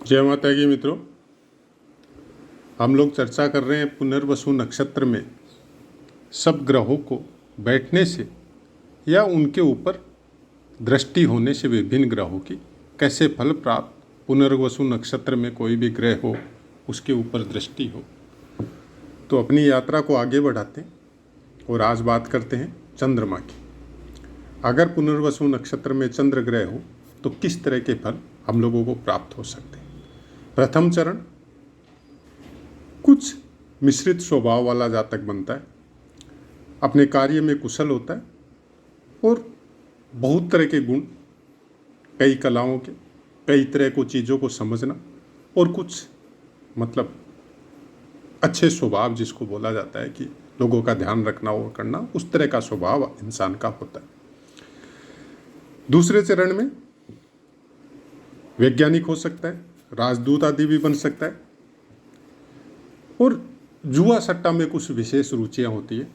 जय माता की मित्रों, हम लोग चर्चा कर रहे हैं पुनर्वसु नक्षत्र में सब ग्रहों को बैठने से या उनके ऊपर दृष्टि होने से विभिन्न ग्रहों की कैसे फल प्राप्त। पुनर्वसु नक्षत्र में कोई भी ग्रह हो, उसके ऊपर दृष्टि हो। तो अपनी यात्रा को आगे बढ़ाते हैं और आज बात करते हैं चंद्रमा की। अगर पुनर्वसु नक्षत्र में चंद्र ग्रह हो तो किस तरह के फल हम लोगों को प्राप्त हो सकते हैं। प्रथम चरण, कुछ मिश्रित स्वभाव वाला जातक बनता है, अपने कार्य में कुशल होता है और बहुत तरह के गुण, कई कलाओं के, कई तरह को चीज़ों को समझना और कुछ मतलब अच्छे स्वभाव जिसको बोला जाता है कि लोगों का ध्यान रखना और करना, उस तरह का स्वभाव इंसान का होता है। दूसरे चरण में वैज्ञानिक हो सकता है, राजदूत आदि भी बन सकता है और जुआ सट्टा में कुछ विशेष रुचियां होती है।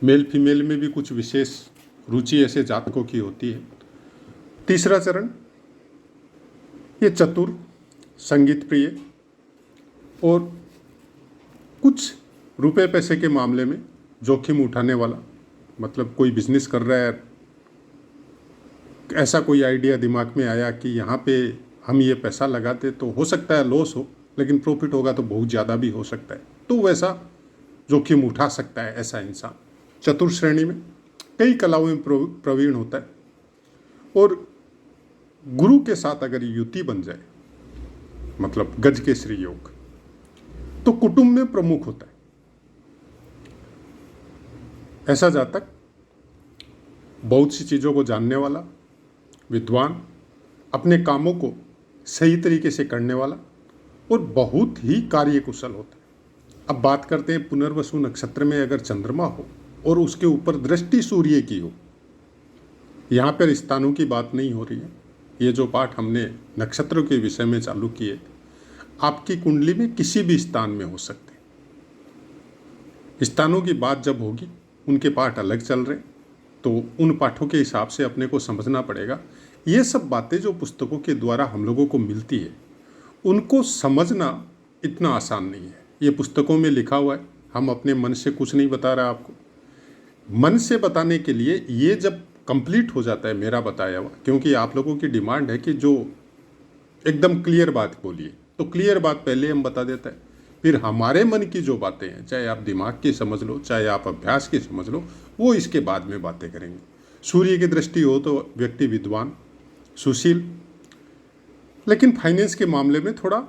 मेल फीमेल में भी कुछ विशेष रुचि ऐसे जातकों की होती है। तीसरा चरण, ये चतुर, संगीत प्रिय और कुछ रुपए पैसे के मामले में जोखिम उठाने वाला, मतलब कोई बिजनेस कर रहा है, ऐसा कोई आइडिया दिमाग में आया कि यहाँ पे हम ये पैसा लगाते तो हो सकता है लॉस हो, लेकिन प्रॉफिट होगा तो बहुत ज़्यादा भी हो सकता है, तो वैसा जोखिम उठा सकता है ऐसा इंसान। चतुर श्रेणी में कई कलाओं में प्रवीण होता है और गुरु के साथ अगर युति बन जाए, मतलब गज के श्री योग, तो कुटुंब में प्रमुख होता है। ऐसा जातक बहुत सी चीज़ों को जानने वाला, विद्वान, अपने कामों को सही तरीके से करने वाला और बहुत ही कार्यकुशल होता है। अब बात करते हैं पुनर्वसु नक्षत्र में अगर चंद्रमा हो और उसके ऊपर दृष्टि सूर्य की हो। यहाँ पर स्थानों की बात नहीं हो रही है। ये जो पाठ हमने नक्षत्रों के विषय में चालू किए, आपकी कुंडली में किसी भी स्थान में हो सकते हैं। स्थानों की बात जब होगी, उनके पाठ अलग चल रहे, तो उन पाठों के हिसाब से अपने को समझना पड़ेगा। ये सब बातें जो पुस्तकों के द्वारा हम लोगों को मिलती है, उनको समझना इतना आसान नहीं है। ये पुस्तकों में लिखा हुआ है, हम अपने मन से कुछ नहीं बता रहा आपको। मन से बताने के लिए ये जब कंप्लीट हो जाता है मेरा बताया हुआ, क्योंकि आप लोगों की डिमांड है कि जो एकदम क्लियर बात बोलिए, तो क्लियर बात पहले हम बता देता है, फिर हमारे मन की जो बातें हैं, चाहे आप दिमाग की समझ लो, चाहे आप अभ्यास की समझ लो, वो इसके बाद में बातें करेंगे। सूर्य की दृष्टि हो तो व्यक्ति विद्वान, सुशील, लेकिन फाइनेंस के मामले में थोड़ा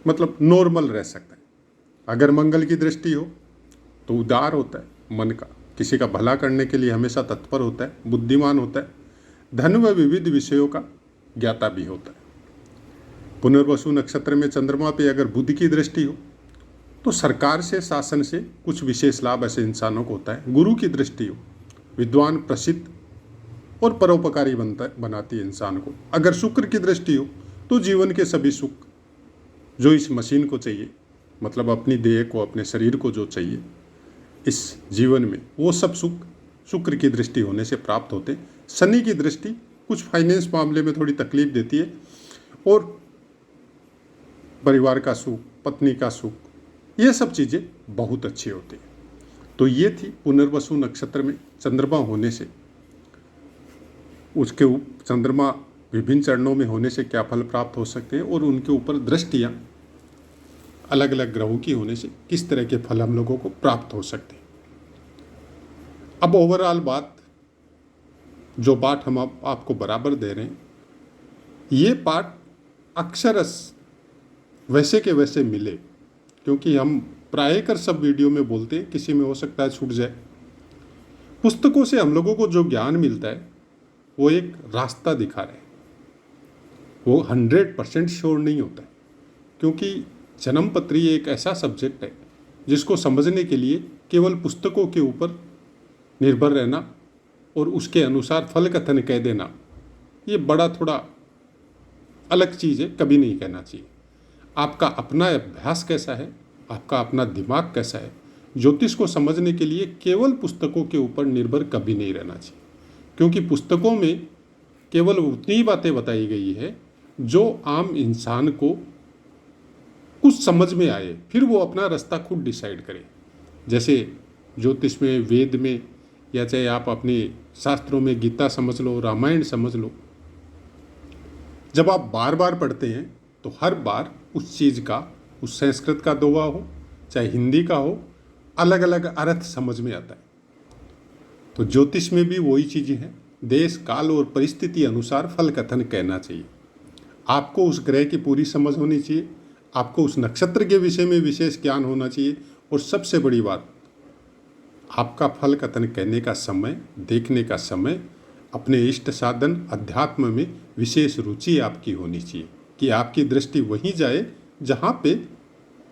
मतलब नॉर्मल रह सकता है। अगर मंगल की दृष्टि हो तो उदार होता है मन का, किसी का भला करने के लिए हमेशा तत्पर होता है, बुद्धिमान होता है, धन व विविध विषयों का ज्ञाता भी होता है। पुनर्वसु नक्षत्र में चंद्रमा पे अगर बुध की दृष्टि हो तो सरकार से, शासन से कुछ विशेष लाभ ऐसे इंसानों को होता है। गुरु की दृष्टि हो, विद्वान, प्रसिद्ध और परोपकारी बनाती है इंसान को। अगर शुक्र की दृष्टि हो तो जीवन के सभी सुख जो इस मशीन को चाहिए, मतलब अपनी देह को, अपने शरीर को जो चाहिए इस जीवन में, वो सब सुख शुक्र की दृष्टि होने से प्राप्त होते हैं। शनि की दृष्टि कुछ फाइनेंस मामले में थोड़ी तकलीफ देती है और परिवार का सुख, पत्नी का सुख, ये सब चीज़ें बहुत अच्छी होती हैं। तो ये थी पुनर्वसु नक्षत्र में चंद्रमा होने से, उसके चंद्रमा विभिन्न चरणों में होने से क्या फल प्राप्त हो सकते हैं और उनके ऊपर दृष्टियाँ अलग अलग ग्रहों की होने से किस तरह के फल हम लोगों को प्राप्त हो सकते हैं। अब ओवरऑल बात, जो पाठ हम आपको बराबर दे रहे हैं, ये पाठ अक्षरश वैसे के वैसे मिले, क्योंकि हम प्राय कर सब वीडियो में बोलते हैं, किसी में हो सकता है छूट जाए। पुस्तकों से हम लोगों को जो ज्ञान मिलता है वो एक रास्ता दिखा रहे हैं, वो 100% श्योर नहीं होता है, क्योंकि जन्मपत्री एक ऐसा सब्जेक्ट है जिसको समझने के लिए केवल पुस्तकों के ऊपर निर्भर रहना और उसके अनुसार फल कथन कह देना, ये बड़ा थोड़ा अलग चीज़ है, कभी नहीं कहना चाहिए। आपका अपना अभ्यास कैसा है, आपका अपना दिमाग कैसा है, ज्योतिष को समझने के लिए केवल पुस्तकों के ऊपर निर्भर कभी नहीं रहना चाहिए, क्योंकि पुस्तकों में केवल उतनी ही बातें बताई गई है जो आम इंसान को कुछ समझ में आए, फिर वो अपना रास्ता खुद डिसाइड करे। जैसे ज्योतिष में, वेद में, या चाहे आप अपने शास्त्रों में गीता समझ लो, रामायण समझ लो, जब आप बार बार पढ़ते हैं तो हर बार उस चीज़ का, उस संस्कृत का दोहा हो चाहे हिंदी का हो, अलग अलग अर्थ समझ में आता है। तो ज्योतिष में भी वही चीज़ें हैं। देश, काल और परिस्थिति अनुसार फल कथन कहना चाहिए। आपको उस ग्रह की पूरी समझ होनी चाहिए, आपको उस नक्षत्र के विषय में विशेष ज्ञान होना चाहिए, और सबसे बड़ी बात, आपका फल कथन कहने का समय, देखने का समय, अपने इष्ट साधन अध्यात्म में विशेष रुचि आपकी होनी चाहिए कि आपकी दृष्टि वहीं जाए जहाँ पे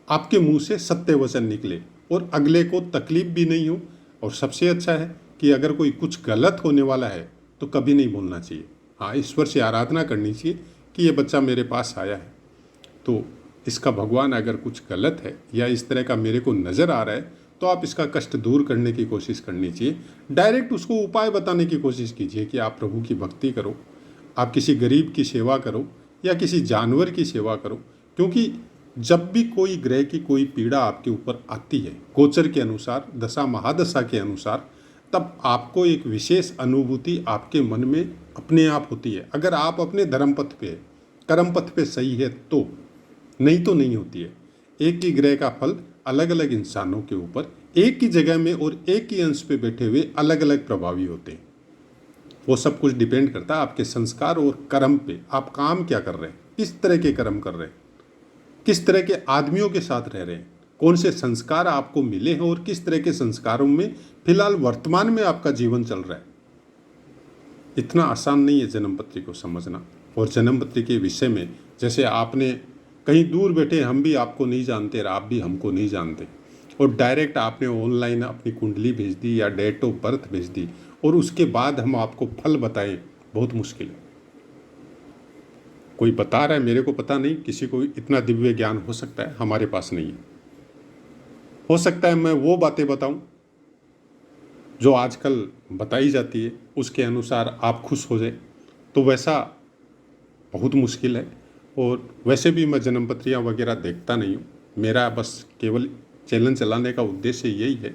आपके मुंह से सत्य वचन निकले और अगले को तकलीफ भी नहीं हो। और सबसे अच्छा है कि अगर कोई कुछ गलत होने वाला है तो कभी नहीं बोलना चाहिए। हाँ, ईश्वर से आराधना करनी चाहिए कि ये बच्चा मेरे पास आया है तो इसका भगवान अगर कुछ गलत है या इस तरह का मेरे को नज़र आ रहा है तो आप इसका कष्ट दूर करने की कोशिश करनी चाहिए। डायरेक्ट उसको उपाय बताने की कोशिश कीजिए कि आप प्रभु की भक्ति करो, आप किसी गरीब की सेवा करो या किसी जानवर की सेवा करो। क्योंकि जब भी कोई ग्रह की कोई पीड़ा आपके ऊपर आती है, गोचर के अनुसार, दशा महादशा के अनुसार, तब आपको एक विशेष अनुभूति आपके मन में अपने आप होती है। अगर आप अपने धर्म पथ पे, कर्म पथ पे सही है तो, नहीं तो नहीं होती है। एक ही ग्रह का फल अलग अलग इंसानों के ऊपर एक ही जगह में और एक ही अंश पे बैठे हुए अलग अलग प्रभावी होते हैं। वो सब कुछ डिपेंड करता है आपके संस्कार और कर्म पे। आप काम क्या कर रहे हैं, किस तरह के कर्म कर रहे हैं, किस तरह के आदमियों के साथ रह रहे हैं, कौन से संस्कार आपको मिले हैं और किस तरह के संस्कारों में फिलहाल वर्तमान में आपका जीवन चल रहा है। इतना आसान नहीं है जन्म पत्री को समझना। और जन्म पत्री के विषय में, जैसे आपने कहीं दूर बैठे, हम भी आपको नहीं जानते और आप भी हमको नहीं जानते, और डायरेक्ट आपने ऑनलाइन अपनी कुंडली भेज दी या डेट ऑफ बर्थ भेज दी और उसके बाद हम आपको फल बताएं, बहुत मुश्किल है। कोई बता रहा है, मेरे को पता नहीं, किसी को इतना दिव्य ज्ञान हो सकता है, हमारे पास नहीं है। हो सकता है मैं वो बातें बताऊं जो आजकल बताई जाती है, उसके अनुसार आप खुश हो जाए, तो वैसा बहुत मुश्किल है। और वैसे भी मैं जन्मपत्रियाँ वगैरह देखता नहीं हूँ। मेरा बस केवल चैनल चलाने का उद्देश्य यही है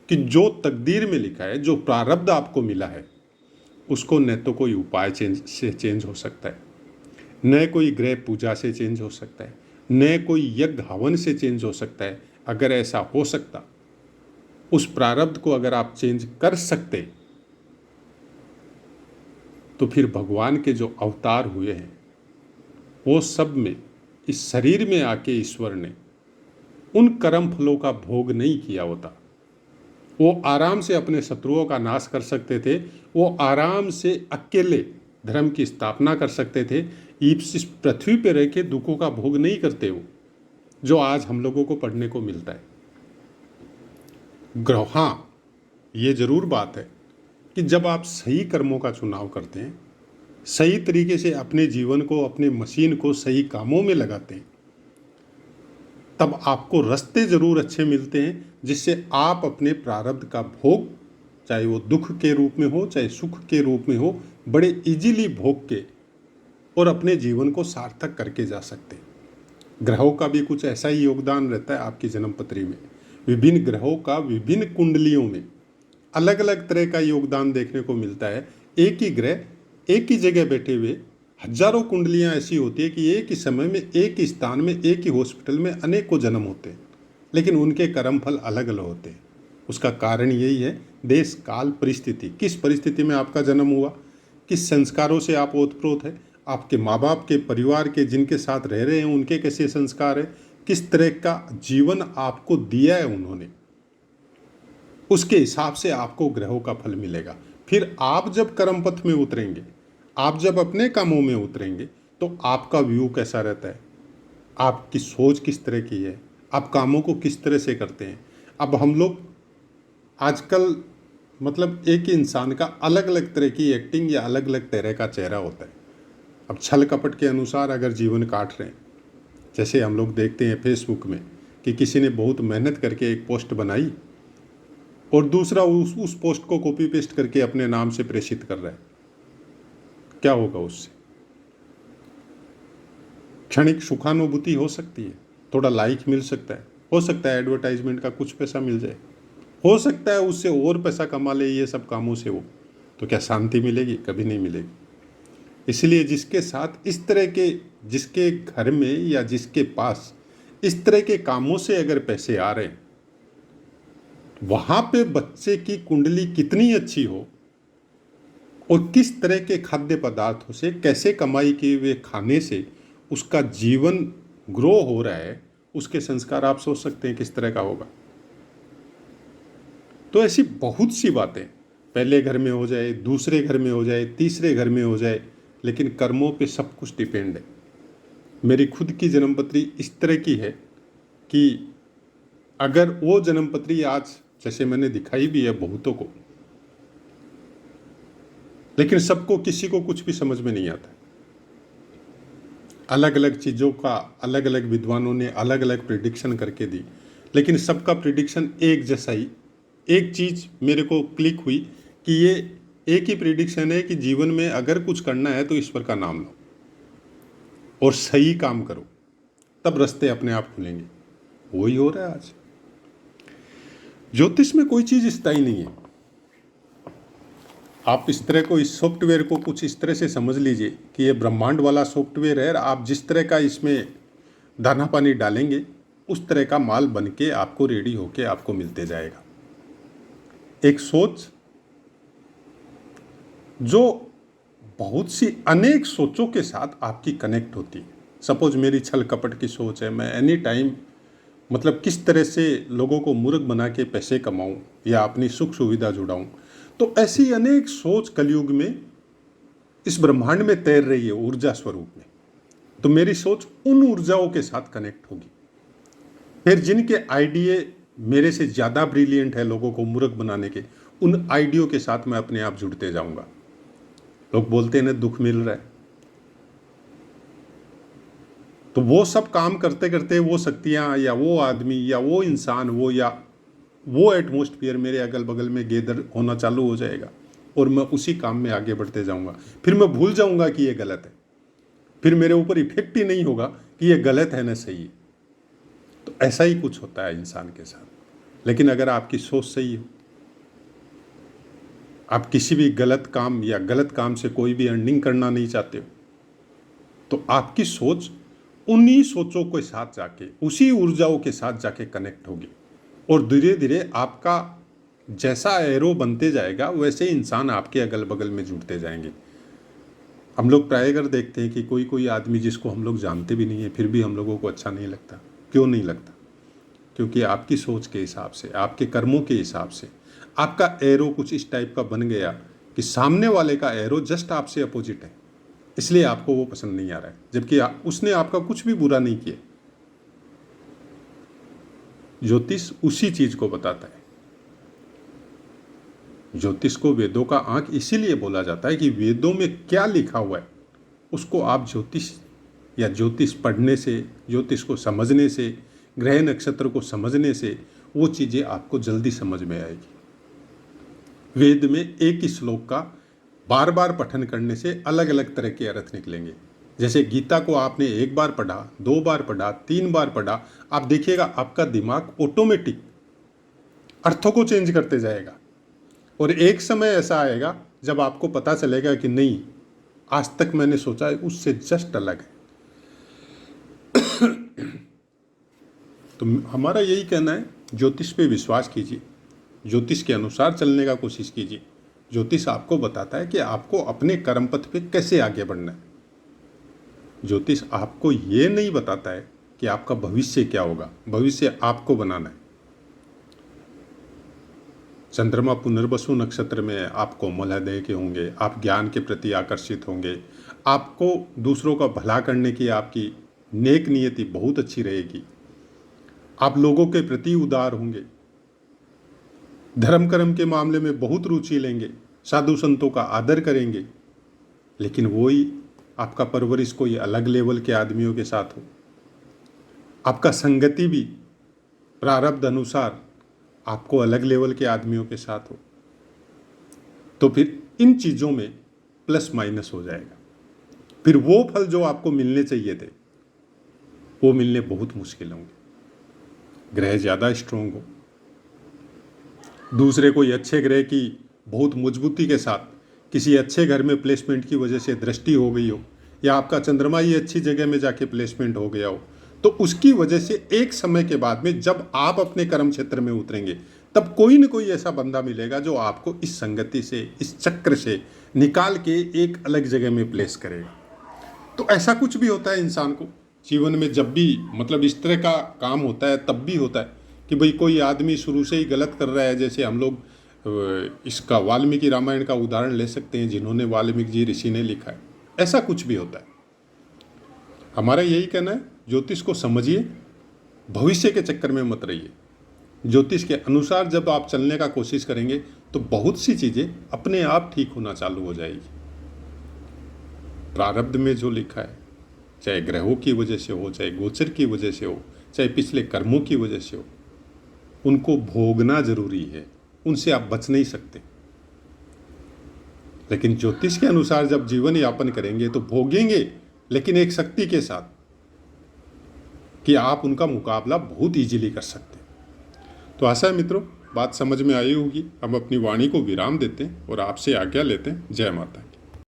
कि जो तकदीर में लिखा है, जो प्रारब्ध आपको मिला है, उसको न तो कोई उपाय चेंज हो सकता है, न कोई ग्रह पूजा से चेंज हो सकता है, न कोई यज्ञ हवन से चेंज हो सकता है। अगर ऐसा हो सकता, उस प्रारब्ध को अगर आप चेंज कर सकते, तो फिर भगवान के जो अवतार हुए हैं वो सब में इस शरीर में आके ईश्वर ने उन कर्म फलों का भोग नहीं किया होता। वो आराम से अपने शत्रुओं का नाश कर सकते थे, वो आराम से अकेले धर्म की स्थापना कर सकते थे। इस पृथ्वी पर रह के दुखों का भोग नहीं करते वो, जो आज हम लोगों को पढ़ने को मिलता है। ग्रह, हाँ, ये जरूर बात है कि जब आप सही कर्मों का चुनाव करते हैं, सही तरीके से अपने जीवन को, अपने मशीन को सही कामों में लगाते हैं, तब आपको रास्ते जरूर अच्छे मिलते हैं जिससे आप अपने प्रारब्ध का भोग, चाहे वो दुख के रूप में हो चाहे सुख के रूप में हो, बड़े इजीली भोग के और अपने जीवन को सार्थक करके जा सकते हैं। ग्रहों का भी कुछ ऐसा ही योगदान रहता है आपकी जन्मपत्री में। विभिन्न ग्रहों का विभिन्न कुंडलियों में अलग अलग तरह का योगदान देखने को मिलता है। एक ही ग्रह एक ही जगह बैठे हुए हजारों कुंडलियां ऐसी होती है कि एक ही समय में, एक ही स्थान में, एक ही हॉस्पिटल में अनेकों जन्म होते हैं, लेकिन उनके कर्म फल अलग अलग होते हैं। उसका कारण यही है, देश, काल, परिस्थिति। किस परिस्थिति में आपका जन्म हुआ, किस संस्कारों से आप ओतप्रोत है, आपके माँ बाप के, परिवार के जिनके साथ रह रहे हैं उनके कैसे संस्कार है, किस तरह का जीवन आपको दिया है उन्होंने, उसके हिसाब से आपको ग्रहों का फल मिलेगा। फिर आप जब कर्म पथ में उतरेंगे, आप जब अपने कामों में उतरेंगे, तो आपका व्यू कैसा रहता है, आपकी सोच किस तरह की है, आप कामों को किस तरह से करते हैं। अब हम लोग आजकल मतलब एक ही इंसान का अलग अलग तरह की एक्टिंग या अलग अलग तरह का चेहरा होता है। अब छल कपट के अनुसार अगर जीवन काट रहे हैं, जैसे हम लोग देखते हैं फेसबुक में कि किसी ने बहुत मेहनत करके एक पोस्ट बनाई और दूसरा उस पोस्ट को कॉपी पेस्ट करके अपने नाम से प्रेषित कर रहा है, क्या होगा उससे? क्षणिक सुखानुभूति हो सकती है, थोड़ा लाइक मिल सकता है, हो सकता है एडवर्टाइजमेंट का कुछ पैसा मिल जाए, हो सकता है उससे और पैसा कमा ले ये सब कामों से वो, तो क्या शांति मिलेगी? कभी नहीं मिलेगी। इसलिए जिसके साथ इस तरह के, जिसके घर में या जिसके पास इस तरह के कामों से अगर पैसे आ रहे हैं, वहाँ पे बच्चे की कुंडली कितनी अच्छी हो और किस तरह के खाद्य पदार्थों से, कैसे कमाई किए हुए खाने से उसका जीवन ग्रो हो रहा है, उसके संस्कार आप सोच सकते हैं किस तरह का होगा। तो ऐसी बहुत सी बातें, पहले घर में हो जाए, दूसरे घर में हो जाए, तीसरे घर में हो जाए, लेकिन कर्मों पे सब कुछ डिपेंड है। मेरी खुद की जन्मपत्री इस तरह की है कि अगर वो जन्मपत्री आज, जैसे मैंने दिखाई भी है बहुतों को, लेकिन सबको, किसी को कुछ भी समझ में नहीं आता। अलग अलग चीज़ों का अलग अलग विद्वानों ने अलग अलग प्रिडिक्शन करके दी, लेकिन सबका प्रिडिक्शन एक जैसा ही। एक चीज़ मेरे को क्लिक हुई कि ये एक ही प्रिडिक्शन है कि जीवन में अगर कुछ करना है तो ईश्वर का नाम लो और सही काम करो, तब रास्ते अपने आप खुलेंगे। वही हो रहा है आज। ज्योतिष में कोई चीज़ स्थायी नहीं है। आप इस तरह को, इस सॉफ्टवेयर को कुछ इस तरह से समझ लीजिए कि ये ब्रह्मांड वाला सॉफ्टवेयर है। आप जिस तरह का इसमें दाना पानी डालेंगे, उस तरह का माल बन के आपको रेडी होके आपको मिलते जाएगा। एक सोच जो बहुत सी अनेक सोचों के साथ आपकी कनेक्ट होती है। सपोज मेरी छल कपट की सोच है, मैं एनी टाइम मतलब किस तरह से लोगों को मूर्ख बना के पैसे कमाऊं या अपनी सुख सुविधा जुटाऊं, तो ऐसी अनेक सोच कलयुग में इस ब्रह्मांड में तैर रही है ऊर्जा स्वरूप में। तो मेरी सोच उन ऊर्जाओं के साथ कनेक्ट होगी। फिर जिनके आइडिये मेरे से ज़्यादा ब्रिलियंट है लोगों को मूर्ख बनाने के, उन आइडियो के साथ मैं अपने आप जुड़ते जाऊंगा। लोग बोलते हैं ना दुख मिल रहा है, तो वो सब काम करते करते वो शक्तियाँ या वो आदमी या वो इंसान या वो एटमॉस्फेयर मेरे अगल बगल में गैदर होना चालू हो जाएगा और मैं उसी काम में आगे बढ़ते जाऊंगा। फिर मैं भूल जाऊंगा कि ये गलत है, फिर मेरे ऊपर इफेक्ट ही नहीं होगा कि ये गलत है ना सही है। तो ऐसा ही कुछ होता है इंसान के साथ। लेकिन अगर आपकी सोच सही हो, आप किसी भी गलत काम या गलत काम से कोई भी अर्निंग करना नहीं चाहते हो, तो आपकी सोच उन्हीं सोचों के साथ जाके, उसी ऊर्जाओं के साथ जाके कनेक्ट होगी और धीरे धीरे आपका जैसा एरो बनते जाएगा वैसे इंसान आपके अगल बगल में जुड़ते जाएंगे। हम लोग प्राय कर देखते हैं कि कोई कोई आदमी जिसको हम लोग जानते भी नहीं है, फिर भी हम लोगों को अच्छा नहीं लगता। क्यों नहीं लगता? क्योंकि आपकी सोच के हिसाब से, आपके कर्मों के हिसाब से आपका एरो कुछ इस टाइप का बन गया कि सामने वाले का एरो जस्ट आपसे अपोजिट है, इसलिए आपको वो पसंद नहीं आ रहा है, जबकि उसने आपका कुछ भी बुरा नहीं किया। ज्योतिष उसी चीज को बताता है। ज्योतिष को वेदों का आंख इसीलिए बोला जाता है कि वेदों में क्या लिखा हुआ है उसको आप ज्योतिष या ज्योतिष पढ़ने से, ज्योतिष को समझने से, ग्रह नक्षत्र को समझने से वो चीज़ें आपको जल्दी समझ में आएगी। वेद में एक ही श्लोक का बार बार पठन करने से अलग अलग तरह के अर्थ निकलेंगे। जैसे गीता को आपने एक बार पढ़ा, 2 बार पढ़ा, 3 बार पढ़ा, आप देखिएगा आपका दिमाग ऑटोमेटिक अर्थों को चेंज करते जाएगा और एक समय ऐसा आएगा जब आपको पता चलेगा कि नहीं, आज तक मैंने सोचा है उससे जस्ट अलग है। तो हमारा यही कहना है, ज्योतिष पे विश्वास कीजिए, ज्योतिष के अनुसार चलने का कोशिश कीजिए। ज्योतिष आपको बताता है कि आपको अपने कर्म पथ पे कैसे आगे बढ़ना है। ज्योतिष आपको ये नहीं बताता है कि आपका भविष्य क्या होगा, भविष्य आपको बनाना है। चंद्रमा पुनर्वसु नक्षत्र में आप कोमल हृदय के होंगे, आप ज्ञान के प्रति आकर्षित होंगे, आपको दूसरों का भला करने की आपकी नेक नियति बहुत अच्छी रहेगी, आप लोगों के प्रति उदार होंगे, धर्म कर्म के मामले में बहुत रुचि लेंगे, साधु संतों का आदर करेंगे। लेकिन वही आपका परवरिश कोई अलग लेवल के आदमियों के साथ हो, आपका संगति भी प्रारब्ध अनुसार आपको अलग लेवल के आदमियों के साथ हो, तो फिर इन चीज़ों में प्लस माइनस हो जाएगा। फिर वो फल जो आपको मिलने चाहिए थे वो मिलने बहुत मुश्किल होंगे। ग्रह ज़्यादा स्ट्रोंग हो, दूसरे कोई अच्छे ग्रह की बहुत मजबूती के साथ किसी अच्छे घर में प्लेसमेंट की वजह से दृष्टि हो गई हो, या आपका चंद्रमा ही अच्छी जगह में जाके प्लेसमेंट हो गया हो, तो उसकी वजह से एक समय के बाद में जब आप अपने कर्म क्षेत्र में उतरेंगे तब कोई न कोई ऐसा बंदा मिलेगा जो आपको इस संगति से, इस चक्र से निकाल के एक अलग जगह में प्लेस करेगा। तो ऐसा कुछ भी होता है इंसान को जीवन में, जब भी मतलब इस तरह का काम होता है तब भी होता है कि भाई कोई आदमी शुरू से ही गलत कर रहा है। जैसे हम लोग इसका वाल्मीकि रामायण का उदाहरण ले सकते हैं, जिन्होंने वाल्मीकि जी ऋषि ने लिखा है। ऐसा कुछ भी होता है। हमारा यही कहना है, ज्योतिष को समझिए, भविष्य के चक्कर में मत रहिए। ज्योतिष के अनुसार जब आप चलने का कोशिश करेंगे तो बहुत सी चीज़ें अपने आप ठीक होना चालू हो जाएगी। प्रारब्ध में जो लिखा है, चाहे ग्रहों की वजह से हो, चाहे गोचर की वजह से हो, चाहे पिछले कर्मों की वजह से हो, उनको भोगना जरूरी है, उनसे आप बच नहीं सकते। लेकिन ज्योतिष के अनुसार जब जीवन यापन करेंगे तो भोगेंगे, लेकिन एक शक्ति के साथ कि आप उनका मुकाबला बहुत इजीली कर सकते हैं। तो आशा है मित्रों बात समझ में आई होगी। हम अपनी वाणी को विराम देते हैं और आपसे आज्ञा लेते हैं। जय माता।